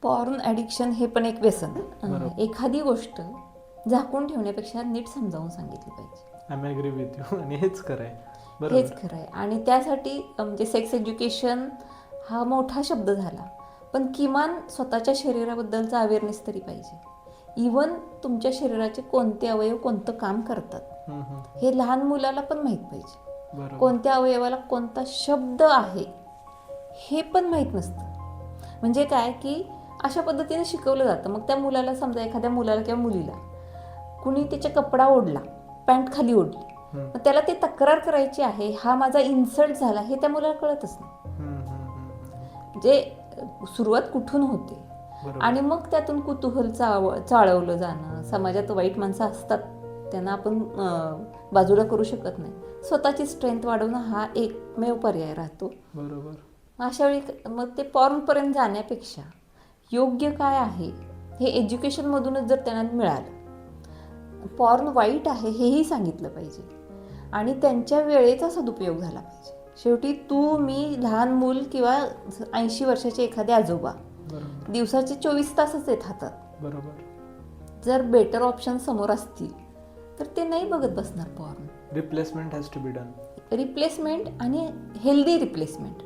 Porn addiction हे पण एक व्यसन. एखादी गोष्ट झाकून ठेवण्यापेक्षा नीट समजावून सांगितली पाहिजे. I agree with you. आणि हेच खरं आहे. हेच खरं आहे. आणि त्यासाठी म्हणजे सेक्स एज्युकेशन हा मोठा शब्द झाला, पण किमान स्वतःच्या शरीराबद्दलचा अवेअरनेस तरी पाहिजे. इवन तुमच्या शरीराचे कोणते अवयव कोणतं काम करतात हे लहान मुलाला पण माहीत पाहिजे. कोणत्या अवयवाला कोणता शब्द आहे हे पण माहीत नसतं. म्हणजे काय की अशा पद्धतीने शिकवलं जातं. मग त्या मुलाला समजा एखाद्या मुलाला किंवा मुलीला कुणी त्याचा कपडा ओढला, पॅन्ट खाली ओढली, मग त्याला ती तक्रार करायची आहे, हा माझा इन्सल्ट झाला हे त्या मुलाला कळतच नाही. म्हणजे सुरुवात कुठून होते आणि मग त्यातून कुतूहल चाळवलं जाणं. समाजात वाईट माणसं असतात, त्यांना आपण बाजूला करू शकत नाही. स्वतःची स्ट्रेंथ वाढवणं हा एकमेव पर्याय राहतो. बरोबर. अशा वेळी मग ते पॉर्नपर्यंत जाण्यापेक्षा योग्य काय आहे हे एज्युकेशनमधूनच जर त्यांना मिळालं, पॉर्न वाईट आहे हेही सांगितलं पाहिजे आणि त्यांच्या वेळेचा सदुपयोग झाला पाहिजे. शेवटी तू मी लहान मूल किंवा 80 वर्षाचे एखादे आजोबा दिवसाचे 24 तासच आहेत हातात. बरोबर. जर बेटर ऑप्शन समोर असतील तर ते नाही बघत बसणार porn. Replacement has to be done. Replacement आणि हेल्दी रिप्लेसमेंट.